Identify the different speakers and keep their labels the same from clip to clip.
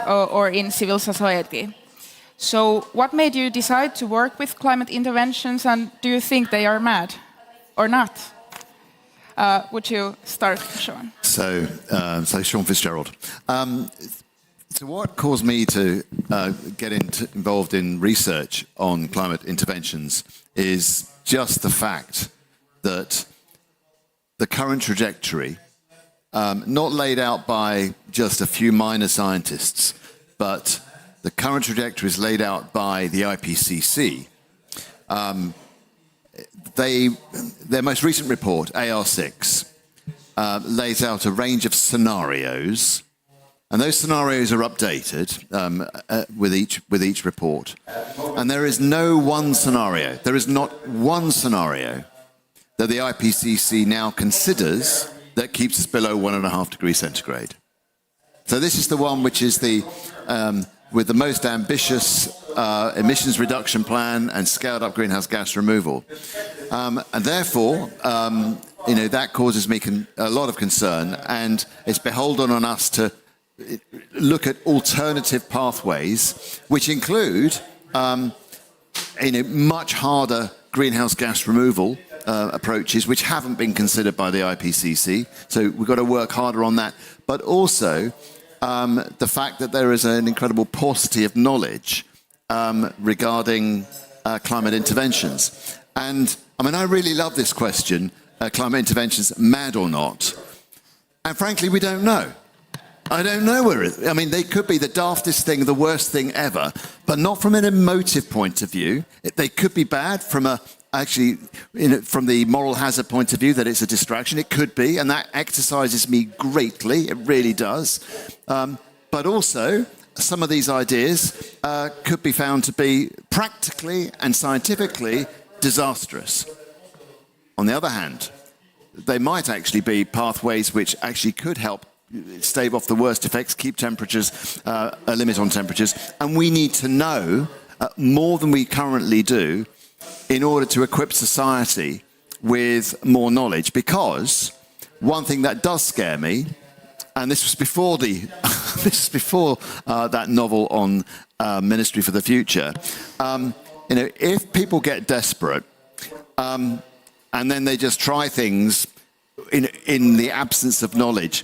Speaker 1: or in civil society. So what made you decide to work with climate interventions, and do you think they are mad or not? Would you start, Shaun?
Speaker 2: So Shaun Fitzgerald. So what caused me to get involved in research on climate interventions is just the fact that the current trajectory, not laid out by just a few minor scientists, but the current trajectory is laid out by the IPCC. Their most recent report, AR6, lays out a range of scenarios, and those scenarios are updated with each report. And there is no one scenario, there is not one scenario that the IPCC now considers that keeps us below 1.5 degrees centigrade. So this is the one which is with the most ambitious emissions reduction plan and scaled up greenhouse gas removal. And therefore, that causes me a lot of concern, and it's beholden on us to look at alternative pathways, which include much harder greenhouse gas removal approaches, which haven't been considered by the IPCC. So we've got to work harder on that. But also the fact that there is an incredible paucity of knowledge regarding climate interventions. And I really love this question, climate interventions, mad or not? And frankly, we don't know. I don't know they could be the daftest thing, the worst thing ever, but not from an emotive point of view. They could be bad from from the moral hazard point of view, that it's a distraction. It could be, and that exercises me greatly. It really does. But also, some of these ideas could be found to be practically and scientifically disastrous. On the other hand, they might actually be pathways which actually could help stave off the worst effects, keep temperatures, a limit on temperatures. And we need to know more than we currently do in order to equip society with more knowledge. Because one thing that does scare me, and this was before that novel on Ministry for the Future, if people get desperate and then they just try things in the absence of knowledge,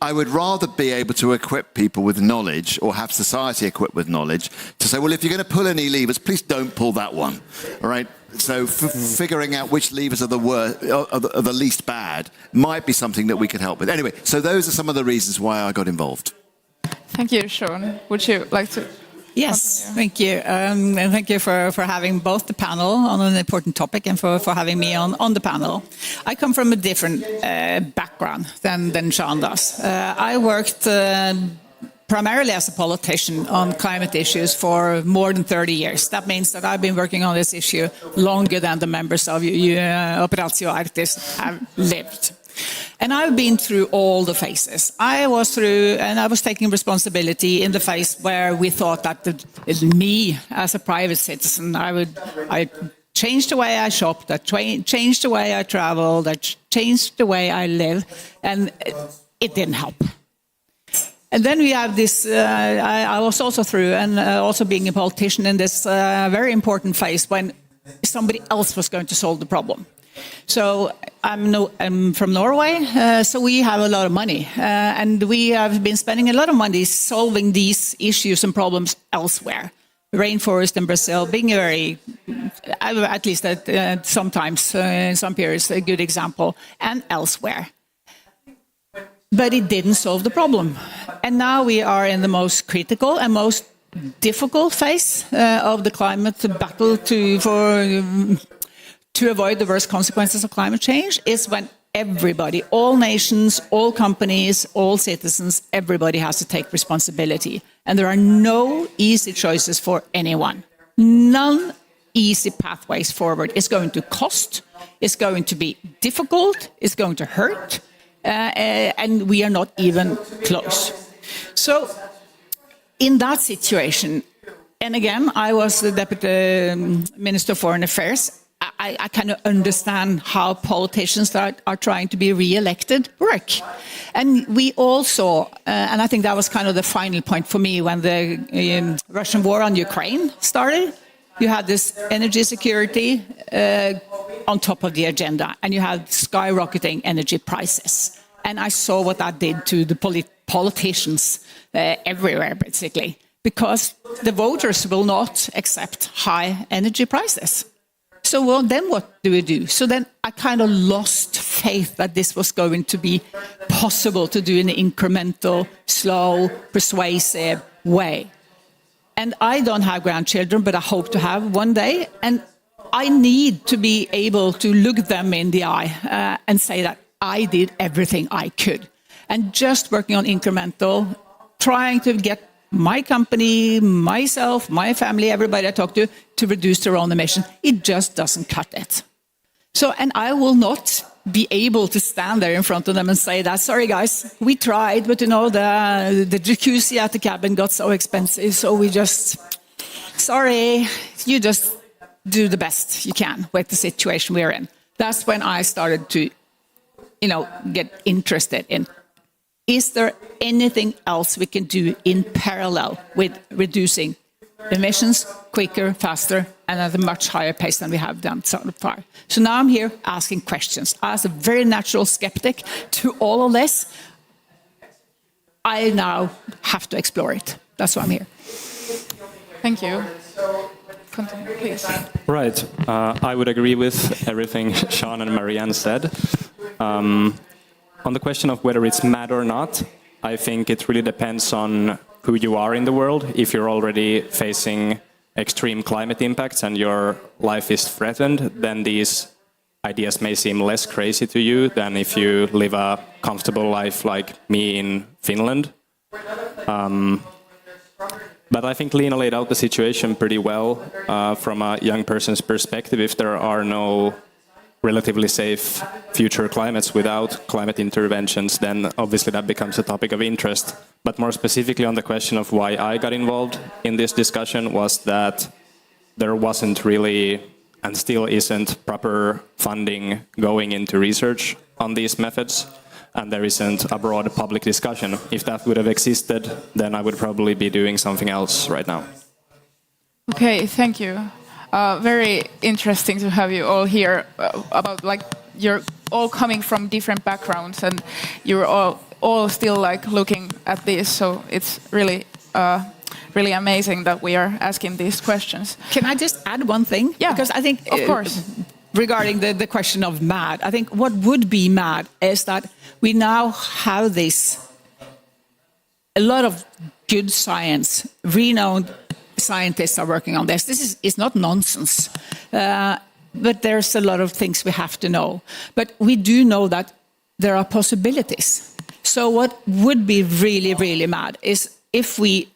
Speaker 2: I would rather be able to equip people with knowledge, or have society equipped with knowledge, to say, well, if you're going to pull any levers, please don't pull that one. All right? So figuring out which levers are the least bad might be something that we could help with. Anyway, so those are some of the reasons why I got involved.
Speaker 1: Thank you, Shaun. Would you like to?
Speaker 3: Yes, thank you. And thank you for having both the panel on an important topic and for having me on the panel. I come from a different background than Shaun does. I worked primarily as a politician on climate issues for more than 30 years. That means that I've been working on this issue longer than the members of Operaatio Arktis have lived. And I've been through all the phases. I was taking responsibility in the phase where we thought that me as a private citizen, I changed the way I shopped, I changed the way I traveled, I changed the way I live, and it didn't help. And then we have this, I was also through, and also being a politician in this very important phase when somebody else was going to solve the problem. So I'm from Norway, so we have a lot of money, and we have been spending a lot of money solving these issues and problems elsewhere. Rainforest in Brazil being at least sometimes in some periods, a good example, and elsewhere. But it didn't solve the problem. And now we are in the most critical and most difficult phase of the climate battle to avoid the worst consequences of climate change, is when everybody, all nations, all companies, all citizens, everybody has to take responsibility. And there are no easy choices for anyone. None easy pathways forward. It's going to cost, it's going to be difficult, it's going to hurt, and we are not even close. So in that situation, and again, I was the Deputy Minister of Foreign Affairs, I kind of understand how politicians that are trying to be re-elected work. And we all saw, and I think that was kind of the final point for me when the Russian war on Ukraine started. You had this energy security on top of the agenda, and you had skyrocketing energy prices. And I saw what that did to the politicians everywhere, basically, because the voters will not accept high energy prices. So well, then what do we do? So then I kind of lost faith that this was going to be possible to do in an incremental, slow, persuasive way. And I don't have grandchildren, but I hope to have one day. And I need to be able to look them in the eye and say that I did everything I could. And just working on incremental, trying to get my company, myself, my family, everybody I talk to reduce their own emission, it just doesn't cut it. So, and I will not be able to stand there in front of them and say that, sorry guys, we tried, but you know, the jacuzzi at the cabin got so expensive, so we just, sorry, you just do the best you can with the situation we're in. That's when I started to, get interested in, is there anything else we can do in parallel with reducing emissions quicker, faster, and at a much higher pace than we have done so far? So now I'm here asking questions. As a very natural skeptic to all of this, I now have to explore it. That's why I'm here.
Speaker 1: Thank you. Continue, please.
Speaker 4: Right. I would agree with everything Shaun and Marianne said. On the question of whether it's mad or not, I think it really depends on who you are in the world. If you're already facing extreme climate impacts and your life is threatened, then these ideas may seem less crazy to you than if you live a comfortable life like me in Finland. But I think Lena laid out the situation pretty well from a young person's perspective. If there are no relatively safe future climates without climate interventions, then obviously that becomes a topic of interest. But more specifically on the question of why I got involved in this discussion was that there wasn't really, and still isn't, proper funding going into research on these methods, and there isn't a broad public discussion. If that would have existed, then I would probably be doing something else right now.
Speaker 1: Okay, thank you. Very interesting to have you all here about, like, you're all coming from different backgrounds and you're all still like looking at this. So it's really, really amazing that we are asking these questions.
Speaker 3: Can I just add one thing?
Speaker 1: Yeah,
Speaker 3: because I think,
Speaker 1: of course.
Speaker 3: Regarding the question of mad, I think what would be mad is that we now have a lot of good science, renowned scientists are working on this. This is not nonsense, but there's a lot of things we have to know. But we do know that there are possibilities. So what would be really, really mad is if we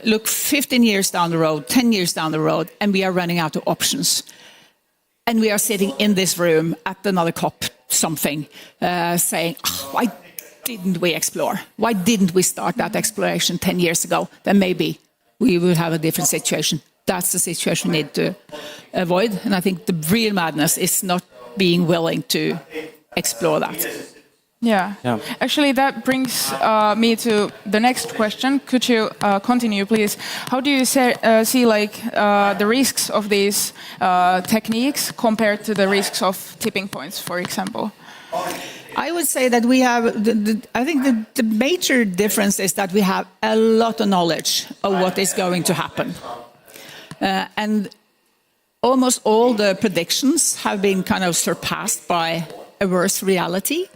Speaker 3: look 15 years down the road, 10 years down the road, and we are running out of options. And we are sitting in this room at another COP something, saying, why didn't we explore? Why didn't we start that exploration 10 years ago? Then maybe we would have a different situation. That's the situation we need to avoid. And I think the real madness is not being willing to explore that.
Speaker 1: Yeah. Actually, that brings me to the next question. Could you continue, please? How do you see like the risks of these techniques compared to the risks of tipping points, for example?
Speaker 3: I would say that we have, I think the major difference is that we have a lot of knowledge of what is going to happen. And almost all the predictions have been kind of surpassed by a worse reality.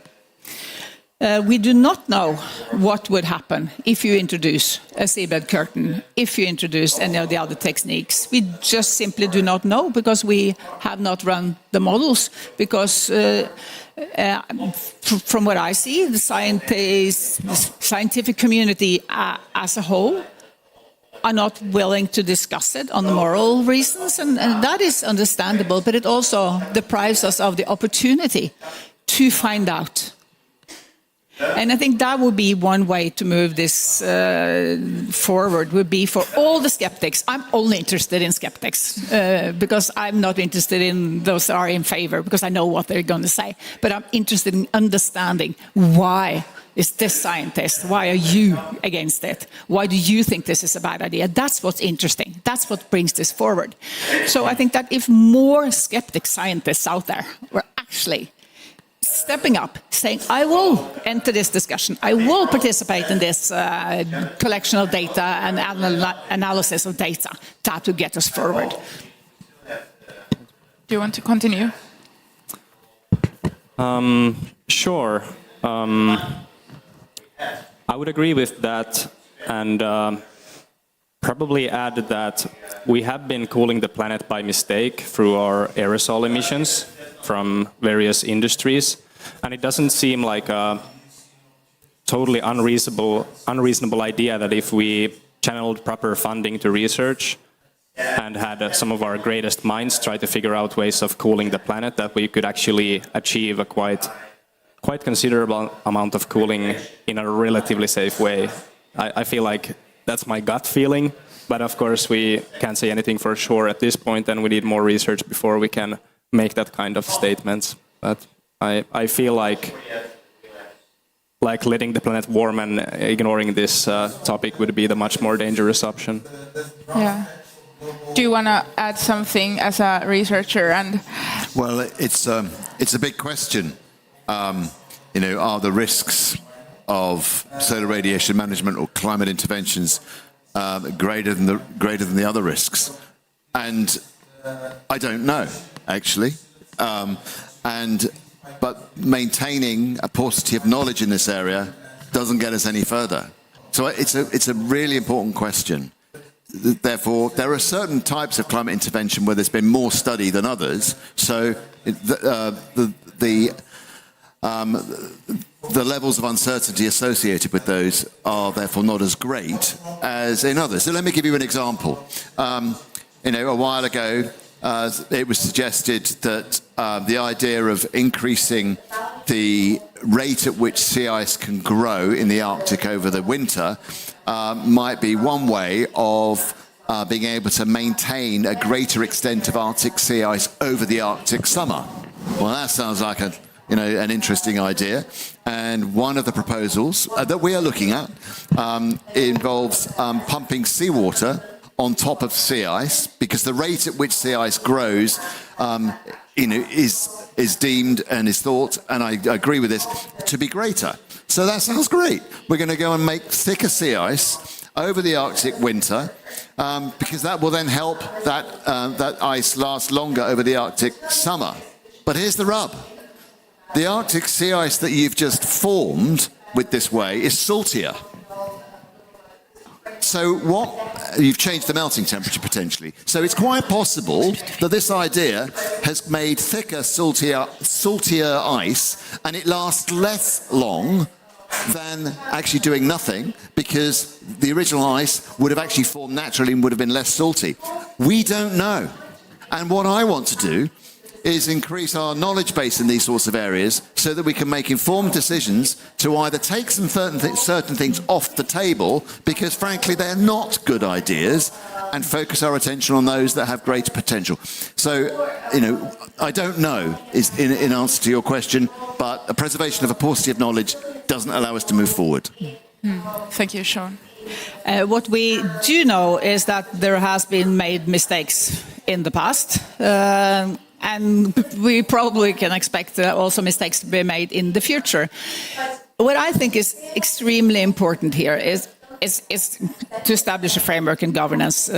Speaker 3: We do not know what would happen if you introduce a seabed curtain, if you introduce any of the other techniques. We just simply do not know because we have not run the models. Because from what I see, the scientific community as a whole are not willing to discuss it on the moral reasons. And that is understandable, but it also deprives us of the opportunity to find out. And I think that would be one way to move this forward, would be for all the skeptics. I'm only interested in skeptics because I'm not interested in those that are in favor, because I know what they're going to say. But I'm interested in understanding why is this scientist, why are you against it? Why do you think this is a bad idea? That's what's interesting. That's what brings this forward. So I think that if more skeptic scientists out there were actually stepping up, saying, I will enter this discussion, I will participate in this collection of data and analysis of data, that will get us forward.
Speaker 1: Do you want to continue?
Speaker 4: Sure. I would agree with that, and probably add that we have been cooling the planet by mistake through our aerosol emissions from various industries, and it doesn't seem like a totally unreasonable idea that if we channeled proper funding to research and had some of our greatest minds try to figure out ways of cooling the planet, that we could actually achieve a quite considerable amount of cooling in a relatively safe way. I feel like that's my gut feeling, but of course we can't say anything for sure at this point, and we need more research before we can make that kind of statements. But I feel like letting the planet warm and ignoring this topic would be the much more dangerous option.
Speaker 1: Yeah. Do you want to add something as a researcher? And
Speaker 2: well, it's a big question. Are the risks of solar radiation management or climate interventions greater than the other risks? And I don't know, actually. But maintaining a paucity of knowledge in this area doesn't get us any further. So it's a really important question. Therefore, there are certain types of climate intervention where there's been more study than others. So the levels of uncertainty associated with those are therefore not as great as in others. So let me give you an example. A while ago, it was suggested that the idea of increasing the rate at which sea ice can grow in the Arctic over the winter might be one way of being able to maintain a greater extent of Arctic sea ice over the Arctic summer. Well, that sounds like an interesting idea. And one of the proposals that we are looking at involves pumping seawater on top of sea ice, because the rate at which sea ice grows is deemed and is thought, and I agree with this, to be greater. So that sounds great. We're going to go and make thicker sea ice over the Arctic winter, because that will then help that ice last longer over the Arctic summer. But here's the rub. The Arctic sea ice that you've just formed with this way is saltier. So you've changed the melting temperature potentially. So it's quite possible that this idea has made thicker, saltier ice, and it lasts less long than actually doing nothing, because the original ice would have actually formed naturally and would have been less salty. We don't know. And what I want to do is increase our knowledge base in these sorts of areas so that we can make informed decisions to either take some certain things off the table, because frankly they're not good ideas, and focus our attention on those that have greater potential. So, I don't know is in answer to your question, but a preservation of a paucity of knowledge doesn't allow us to move forward.
Speaker 1: Thank you, Shaun.
Speaker 3: What we do know is that there has been made mistakes in the past. And we probably can expect also mistakes to be made in the future. What I think is extremely important here is to establish a framework and governance,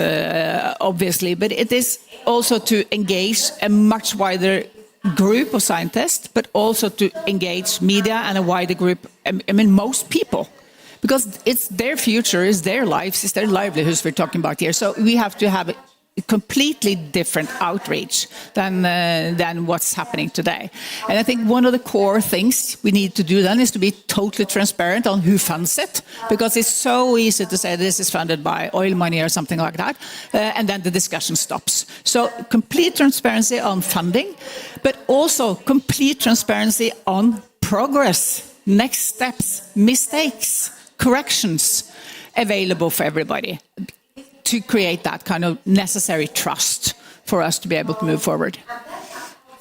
Speaker 3: obviously, but it is also to engage a much wider group of scientists, but also to engage media and a wider group, most people. Because it's their future, it's their lives, it's their livelihoods we're talking about here. So we have to have a completely different outreach than what's happening today. And I think one of the core things we need to do then is to be totally transparent on who funds it, because it's so easy to say this is funded by oil money or something like that, and then the discussion stops. So complete transparency on funding, but also complete transparency on progress. next steps, mistakes, corrections available for everybody to create that kind of necessary trust for us to be able to move forward.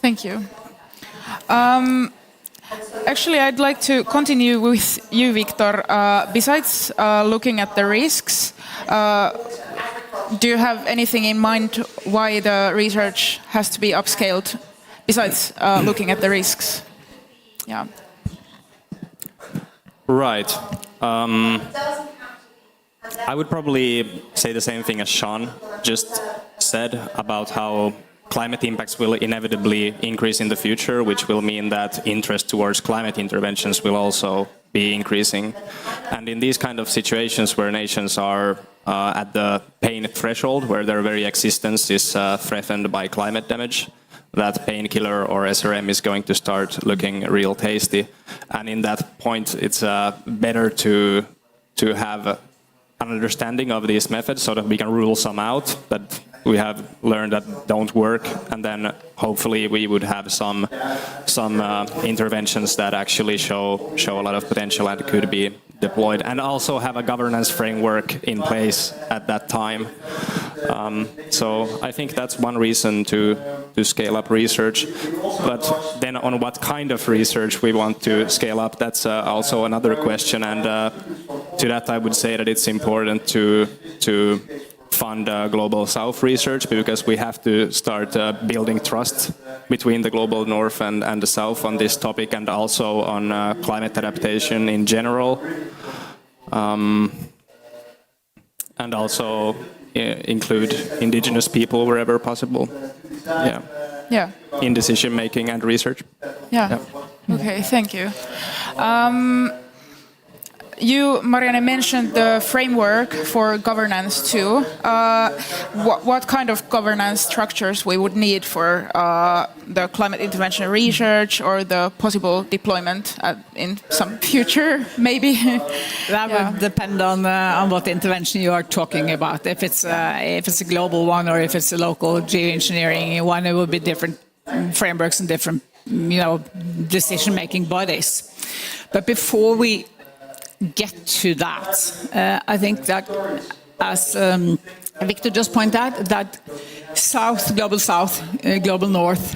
Speaker 1: Thank you. Actually, I'd like to continue with you, Victor. Besides looking at the risks, do you have anything in mind why the research has to be upscaled, besides looking at the risks? Yeah.
Speaker 4: Right. I would probably say the same thing as Shaun just said about how climate impacts will inevitably increase in the future, which will mean that interest towards climate interventions will also be increasing. And in these kind of situations where nations are at the pain threshold, where their very existence is threatened by climate damage, that painkiller or SRM is going to start looking real tasty. And in that point, it's better to have an understanding of these methods so that we can rule some out that we have learned that don't work, and then hopefully we would have some interventions that actually show a lot of potential and could be deployed, and also have a governance framework in place at that time. So I think that's one reason to scale up research. But then on what kind of research we want to scale up, that's also another question. And to that I would say that it's important to fund Global South research, because we have to start building trust between the Global North and the South on this topic, and also on climate adaptation in general. And also include indigenous people wherever possible. Yeah.
Speaker 1: Yeah.
Speaker 4: In decision making and research.
Speaker 1: Yeah. Okay, thank you. You, Marianne, mentioned the framework for governance too. What kind of governance structures we would need for the climate intervention research, or the possible deployment in some future, maybe?
Speaker 3: That would depend on what intervention you are talking about. If it's a global one, or if it's a local geoengineering one, it will be different frameworks and different, decision-making bodies. But before we get to that, I think that, as Victor just pointed out, that Global South, Global North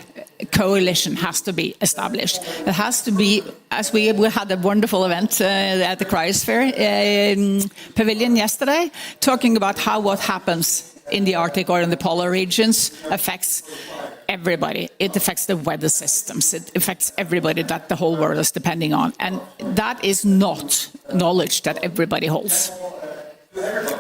Speaker 3: coalition has to be established. It has to be, as we had a wonderful event at the Cryosphere Pavilion yesterday, talking about how what happens in the Arctic or in the polar regions affects everybody. It affects the weather systems. It affects everybody that the whole world is depending on. And that is not knowledge that everybody holds.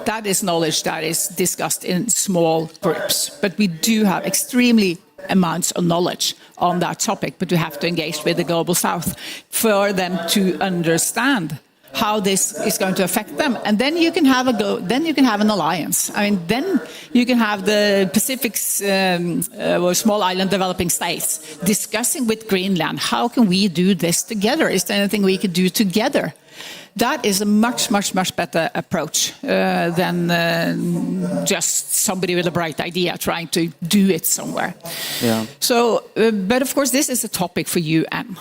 Speaker 3: That is knowledge that is discussed in small groups. But we do have extremely amounts of knowledge on that topic, but we have to engage with the Global South for them to understand how this is going to affect them, and then you can have an alliance. I mean, then you can have the Pacific's or small island developing states discussing with Greenland, how can we do this together? Is there anything we could do together? That is a much, much, much better approach than just somebody with a bright idea trying to do it somewhere. Yeah. So, but of course, this is a topic for UN.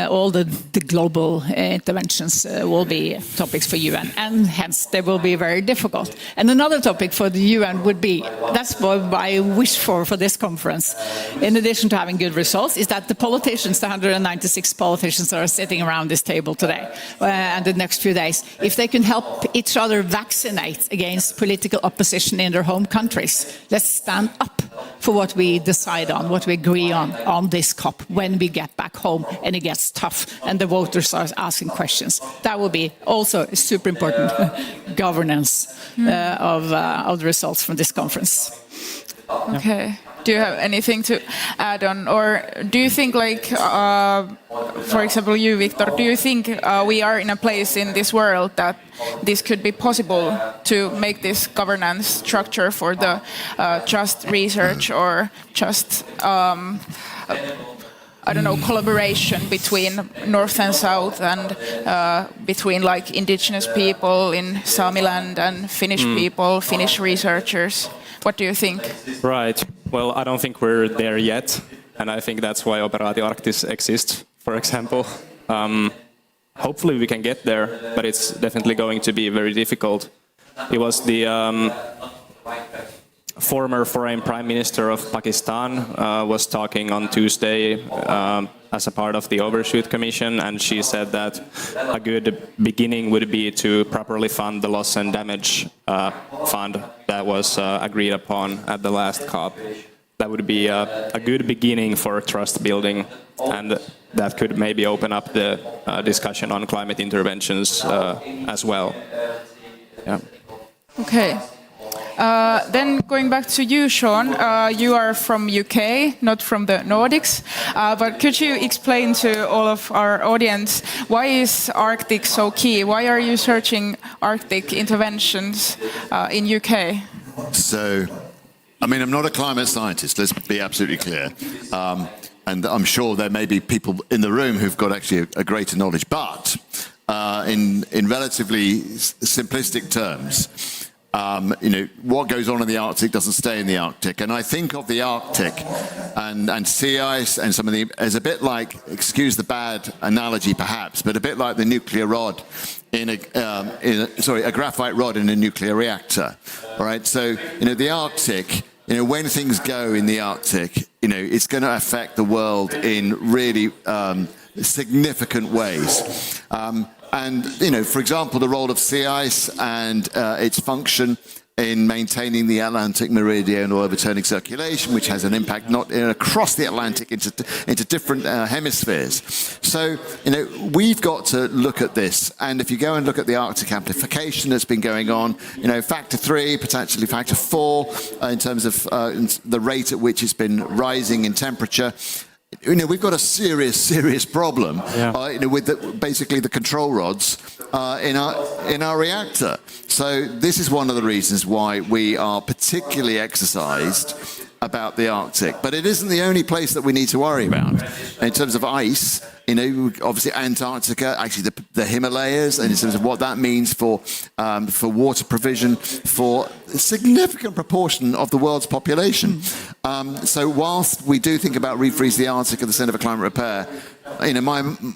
Speaker 3: All the global interventions will be topics for UN, and hence they will be very difficult. And another topic for the UN would be, that's what I wish for this conference, in addition to having good results, is that the politicians, the 196 politicians that are sitting around this table today, and the next few days, if they can help each other vaccinate against political opposition in their home countries. Let's stand up for what we decide on, what we agree on this COP when we get back home and it gets tough and the voters are asking questions. That will be also a super important governance of the results from this conference.
Speaker 1: Okay. Do you have anything to add on? Or do you think, like, for example, you, Victor, do you think we are in a place in this world that this could be possible to make this governance structure for the just research, or just, I don't know, collaboration between North and South, and between, like, indigenous people in Samiland and Finnish people, Finnish researchers? What do you think? Right.
Speaker 4: Well, I don't think we're there yet, and I think that's why Operaatio Arktis exists, for example. hopefully we can get there, but it's definitely going to be very difficult. It was the former foreign prime minister of Pakistan was talking on Tuesday as a part of the Overshoot Commission, and she said that a good beginning would be to properly fund the loss and damage fund that was agreed upon at the last COP. That would be a good beginning for trust building, and that could maybe open up the discussion on climate interventions as well. Yeah.
Speaker 1: Okay. Then going back to you, Shaun, you are from UK, not from the Nordics, but could you explain to all of our audience why is Arctic so key? Why are you searching Arctic interventions in UK?
Speaker 2: So, I mean, I'm not a climate scientist, let's be absolutely clear. And I'm sure there may be people in the room who've got actually a greater knowledge, but in relatively simplistic terms, what goes on in the Arctic doesn't stay in the Arctic. And I think of the Arctic and sea ice and some of the, as a bit like, excuse the bad analogy perhaps, but a bit like the nuclear rod a graphite rod in a nuclear reactor. All right, so, the Arctic, when things go in the Arctic, it's going to affect the world in really significant ways. And, for example, the role of sea ice and its function in maintaining the Atlantic meridian or overturning circulation, which has an impact not across the Atlantic into different hemispheres. So, we've got to look at this. And if you go and look at the Arctic amplification that's been going on, factor 3, potentially factor 4, in terms of the rate at which it's been rising in temperature. We've got a serious problem with basically the control rods in our reactor. So this is one of the reasons why we are particularly exercised about the Arctic. But it isn't the only place that we need to worry about. In terms of ice, obviously Antarctica, actually the Himalayas, and in terms of what that means for water provision for a significant proportion of the world's population. So whilst we do think about Refreeze the Arctic at the Centre for Climate Repair,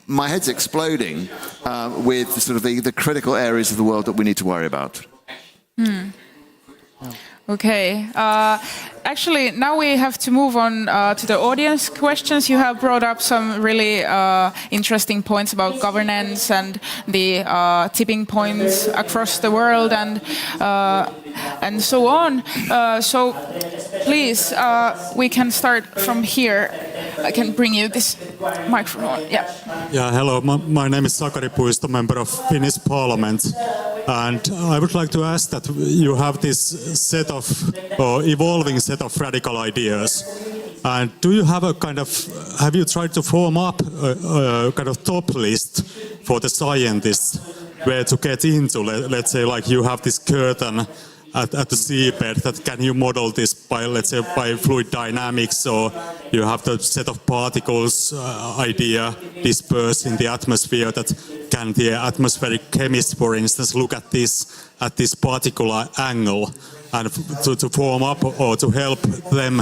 Speaker 2: my head's exploding with sort of the critical areas of the world that we need to worry about.
Speaker 1: Okay. Actually, now we have to move on to the audience questions. You have brought up some really interesting points about governance and the tipping points across the world and so on. So please, we can start from here. I can bring you this microphone. Yeah.
Speaker 5: Yeah. Hello. My name is Sakari Puisto, member of Finnish Parliament. And I would like to ask that you have this set of, or evolving set of radical ideas. And do you have have you tried to form up a kind of top list for the scientists where to get into? Let's say like you have this curtain at the seabed, that can you model this by, let's say, by fluid dynamics, or you have the set of particles idea dispersed in the atmosphere, that can the atmospheric chemist, for instance, look at this particular angle and to form up, or to help them,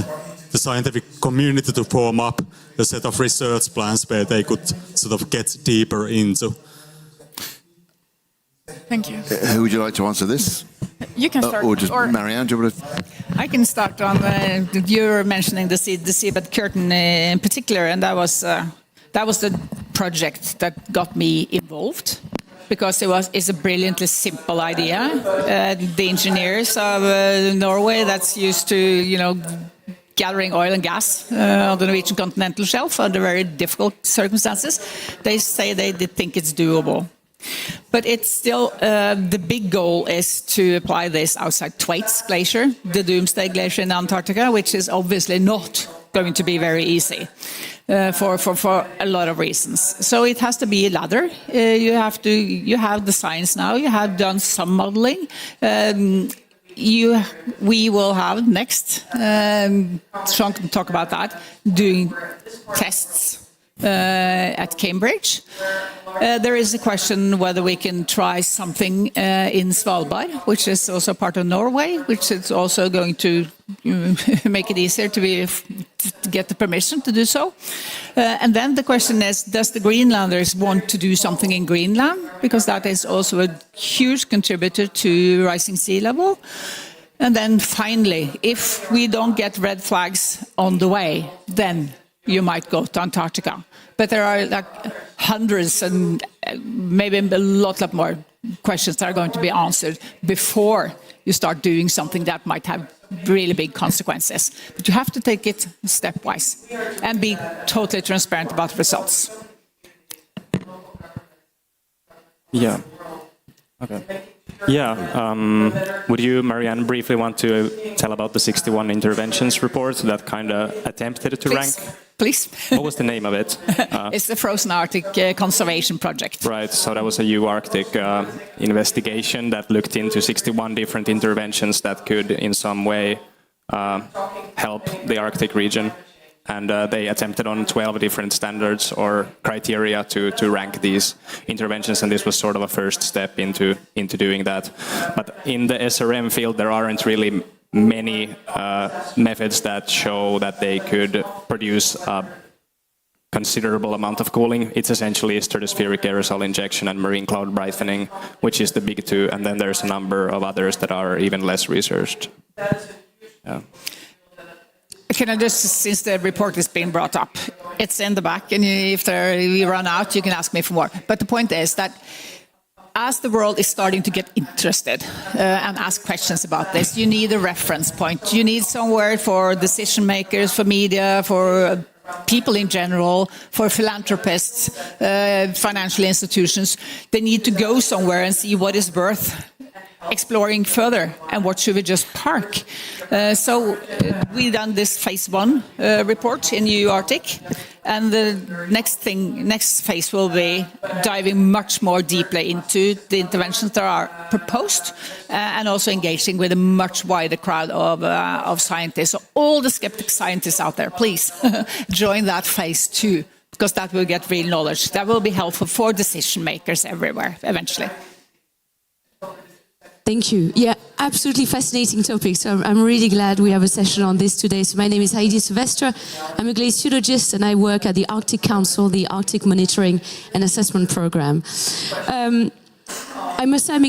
Speaker 5: the scientific community, to form up a set of research plans where they could sort of get deeper into.
Speaker 1: Thank you.
Speaker 2: Who would you like to answer this?
Speaker 1: You can start.
Speaker 2: Or just Marianne, do you want to?
Speaker 3: I can start on. You're mentioning the seabed curtain in particular, and that was the project that got me involved, because it's a brilliantly simple idea. The engineers of Norway, that's used to gathering oil and gas on the Norwegian continental shelf under very difficult circumstances, they say they think it's doable. But it's still, the big goal is to apply this outside Thwaites Glacier, the Doomsday Glacier in Antarctica, which is obviously not going to be very easy for a lot of reasons. So it has to be a ladder. You have the science now, you have done some modeling. We will have next, Shaun can talk about that, doing tests at Cambridge. There is a question whether we can try something in Svalbard, which is also part of Norway, which is also going to make it easier to get the permission to do so. And then the question is, does the Greenlanders want to do something in Greenland? Because that is also a huge contributor to rising sea level. And then finally, if we don't get red flags on the way, then you might go to Antarctica. But there are like hundreds and maybe a lot more questions that are going to be answered before you start doing something that might have really big consequences. But you have to take it stepwise and be totally transparent about the results.
Speaker 4: Yeah. Okay. Yeah. Would you, Marianne, briefly want to tell about the 61 interventions report that kind of attempted to rank?
Speaker 3: Please.
Speaker 4: What was the name of it?
Speaker 3: It's the Frozen Arctic Conservation Project.
Speaker 4: Right, so that was a UArctic investigation that looked into 61 different interventions that could in some way help the Arctic region. And they attempted on 12 different standards or criteria to rank these interventions, and this was sort of a first step into doing that. But in the SRM field, there aren't really many methods that show that they could produce a considerable amount of cooling. It's essentially stratospheric aerosol injection and marine cloud brightening, which is the big two, and then there's a number of others that are even less researched. Yeah.
Speaker 3: Can I just, since the report is being brought up, it's in the back, and if we run out, you can ask me for more. But the point is that as the world is starting to get interested and ask questions about this, you need a reference point. You need somewhere for decision makers, for media, for people in general, for philanthropists, financial institutions. They need to go somewhere and see what is worth exploring further and what should we just park. So we done this phase 1 report in UArctic, and the next phase will be diving much more deeply into the interventions that are proposed and also engaging with a much wider crowd of scientists. So all the skeptic scientists out there, please join that phase 2, because that will get real knowledge. That will be helpful for decision makers everywhere eventually.
Speaker 6: Thank you. Yeah, absolutely fascinating topic. So I'm really glad we have a session on this today. So my name is Heidi Sylvestre. I'm a glaciologist and I work at the Arctic Council, the Arctic Monitoring and Assessment Program. I must say I'm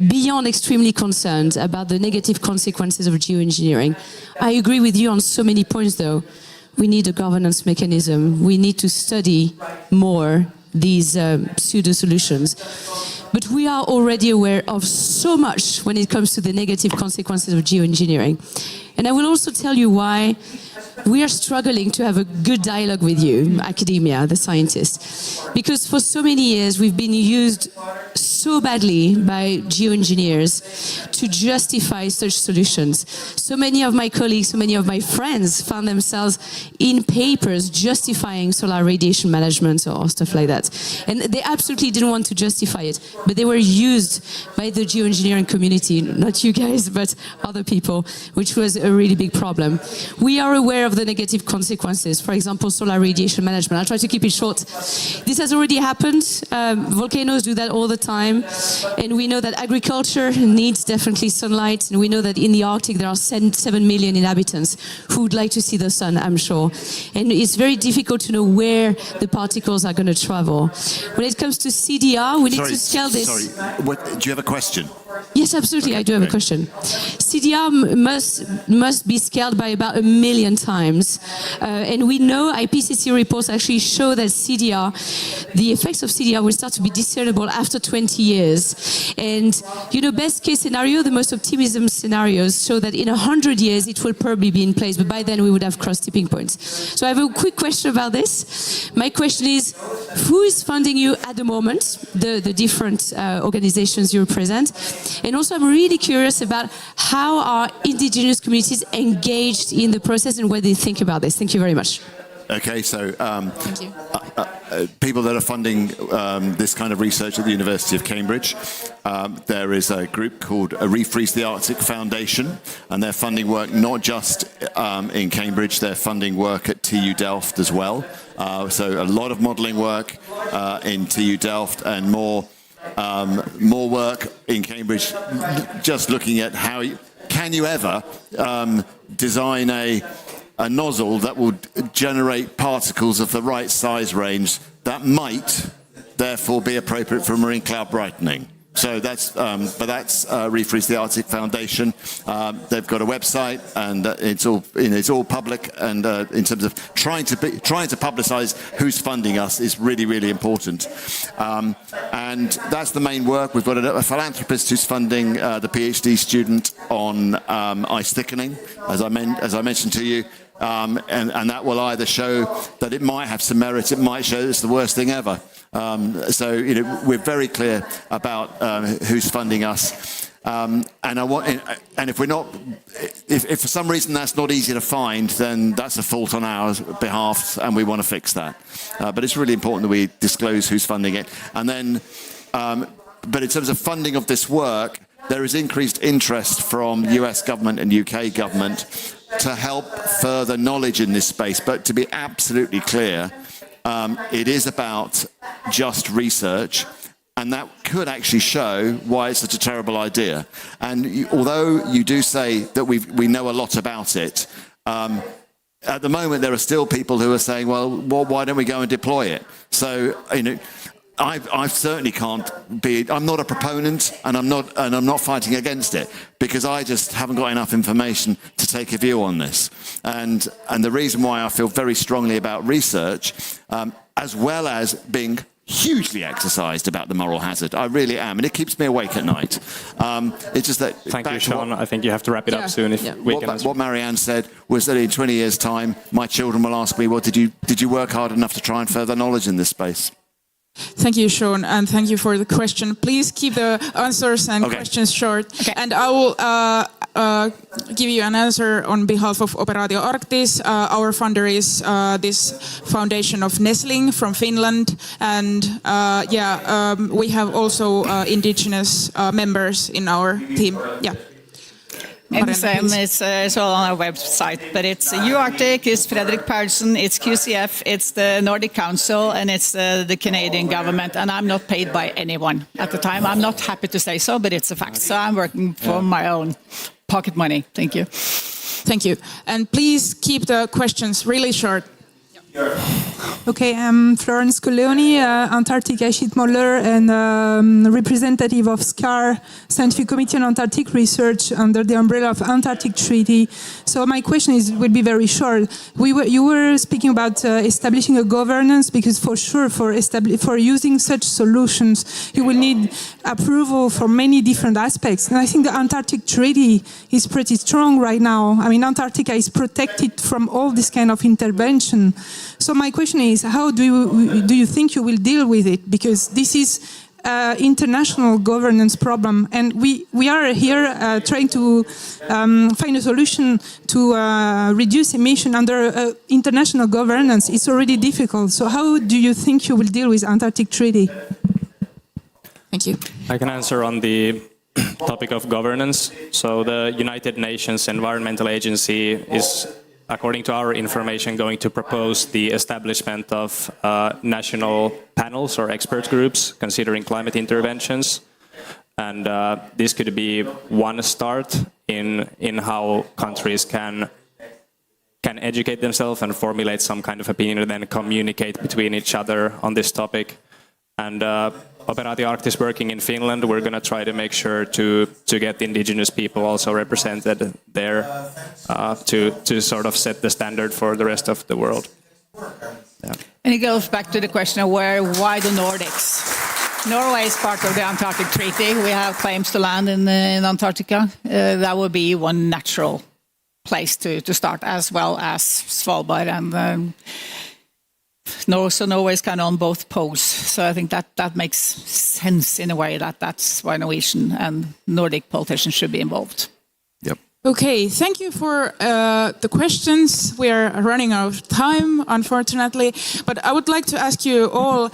Speaker 6: beyond extremely concerned about the negative consequences of geoengineering. I agree with you on so many points though. We need a governance mechanism. We need to study more these pseudo-solutions. But we are already aware of so much when it comes to the negative consequences of geoengineering. And I will also tell you why we are struggling to have a good dialogue with you, academia, the scientists. Because for so many years we've been used so badly by geoengineers to justify such solutions. So many of my colleagues, so many of my friends found themselves in papers justifying solar radiation management or stuff like that. And they absolutely didn't want to justify it, but they were used by the geoengineering community, not you guys, but other people, which was a really big problem. We are aware of the negative consequences, for example, solar radiation management. I'll try to keep it short. This has already happened. Volcanoes do that all the time. And we know that agriculture needs definitely sunlight. And we know that in the Arctic there are 7 million inhabitants who would like to see the sun, I'm sure. And it's very difficult to know where the particles are going to travel. When it comes to CDR, we need to scale this.
Speaker 2: Do you have a question?
Speaker 6: Yes, absolutely. Okay, I do have a question. CDR must be scaled by about 1 million times. And we know IPCC reports actually show that CDR, the effects of CDR will start to be discernible after 20 years. And, you know, best case scenario, the most optimism scenarios show that in 100 years it will probably be in place, but by then we would have crossed tipping points. So I have a quick question about this. My question is, who is funding you at the moment, the different organizations you represent? And also I'm really curious about how are indigenous communities engaged in the process and what they think about this. Thank you very much.
Speaker 2: Okay, so
Speaker 6: Thank you.
Speaker 2: people that are funding this kind of research at the University of Cambridge, there is a group called Refreeze the Arctic Foundation, and they're funding work not just in Cambridge, they're funding work at TU Delft as well. So a lot of modelling work in TU Delft and more work in Cambridge, just looking at how can you ever design a nozzle that will generate particles of the right size range that might therefore be appropriate for marine cloud brightening. So that's Refreeze the Arctic Foundation. They've got a website, and it's all public. And in terms of trying to publicise who's funding us is really, really important. And that's the main work. We've got a philanthropist who's funding the PhD student on ice thickening, as I mentioned to you. And that will either show that it might have some merit, it might show it's the worst thing ever. So we're very clear about who's funding us, and if for some reason that's not easy to find, then that's a fault on our behalf, and we want to fix that. But it's really important that we disclose who's funding it, and then. But in terms of funding of this work, there is increased interest from US government and UK government to help further knowledge in this space. But to be absolutely clear, it is about just research, and that could actually show why it's such a terrible idea. And although you do say that we know a lot about it, at the moment there are still people who are saying, well, why don't we go and deploy it? So, I certainly can't be. I'm not a proponent, and I'm not fighting against it, because I just haven't got enough information to take a view on this. And the reason why I feel very strongly about research, as well as being hugely exercised about the moral hazard, I really am, and it keeps me awake at night. It's just that.
Speaker 4: Thank you, Shaun. I think you have to wrap it up soon.
Speaker 2: What Marianne said was that in 20 years' time, my children will ask me, "Well, did you work hard enough to try and further knowledge in this space?"
Speaker 1: Thank you, Shaun, and thank you for the question. Please keep the answers and questions short. Okay. And I will give you an answer on behalf of Operaatio Arktis. Our funder is this foundation of Nestling from Finland. And we have also indigenous members in our team. Yeah.
Speaker 3: It's all on our website, but it's UArctic, it's Fredrik Persson, it's QCF, it's the Nordic Council, and it's the Canadian government. And I'm not paid by anyone at the time. I'm not happy to say so, but it's a fact. So I'm working for my own pocket money. Thank you.
Speaker 1: Thank you. And please keep the questions really short.
Speaker 7: Okay, I'm Florence Colleoni, Antarctic ice sheet modeler and representative of SCAR, Scientific Committee on Antarctic Research, under the umbrella of Antarctic Treaty. So my question will be very short. You were speaking about establishing a governance, because for sure for using such solutions you will need approval for many different aspects. And I think the Antarctic Treaty is pretty strong right now. I mean, Antarctica is protected from all this kind of intervention. So my question is, how do you think you will deal with it? Because this is an international governance problem, and we are here trying to find a solution to reduce emission under international governance. It's already difficult. So how do you think you will deal with Antarctic Treaty?
Speaker 1: Thank you.
Speaker 4: I can answer on the topic of governance. So the United Nations Environmental Agency is, according to our information, going to propose the establishment of national panels or expert groups considering climate interventions. And this could be one start in how countries can educate themselves and formulate some kind of opinion and then communicate between each other on this topic. And Operaatio Arktis working in Finland, we're going to try to make sure to get indigenous people also represented there to sort of set the standard for the rest of the world. Yeah.
Speaker 3: And it goes back to the question of why the Nordics? Norway is part of the Antarctic Treaty. We have claims to land in Antarctica. That would be one natural place to start, as well as Svalbard and so Norway is kind of on both poles. So I think that makes sense in a way that's why Norwegian and Nordic politicians should be involved.
Speaker 2: Yep.
Speaker 1: Okay, thank you for the questions. We are running out of time, unfortunately. But I would like to ask you all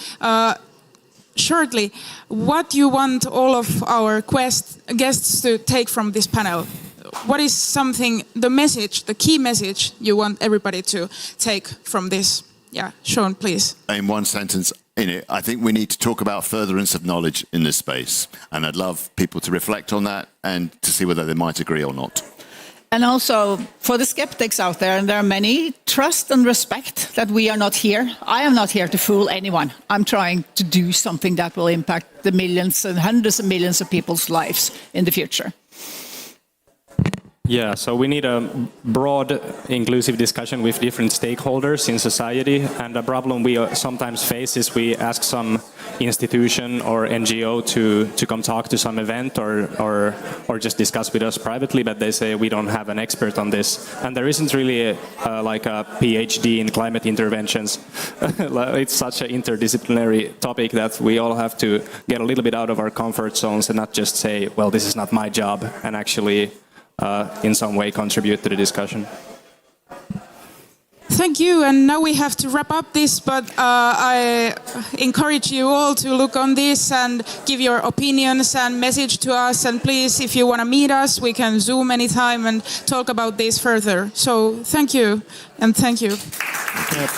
Speaker 1: shortly what you want all of our guests to take from this panel. What is the key message you want everybody to take from this? Yeah, Shaun, please.
Speaker 2: In one sentence, I think we need to talk about furtherance of knowledge in this space. And I'd love people to reflect on that and to see whether they might agree or not.
Speaker 3: And also, for the skeptics out there, and there are many, trust and respect that we are not here. I am not here to fool anyone. I'm trying to do something that will impact the millions and hundreds of millions of people's lives in the future.
Speaker 4: Yeah, so we need a broad, inclusive discussion with different stakeholders in society. And the problem we sometimes face is we ask some institution or NGO to come talk to some event or just discuss with us privately, but they say we don't have an expert on this. And there isn't really like a PhD in climate interventions. It's such an interdisciplinary topic that we all have to get a little bit out of our comfort zones and not just say, well, this is not my job, and actually in some way contribute to the discussion.
Speaker 1: Thank you, and now we have to wrap up this, but I encourage you all to look on this and give your opinions and message to us, and please, if you want to meet us, we can Zoom anytime and talk about this further. So thank you, and thank you.
Speaker 2: Yep.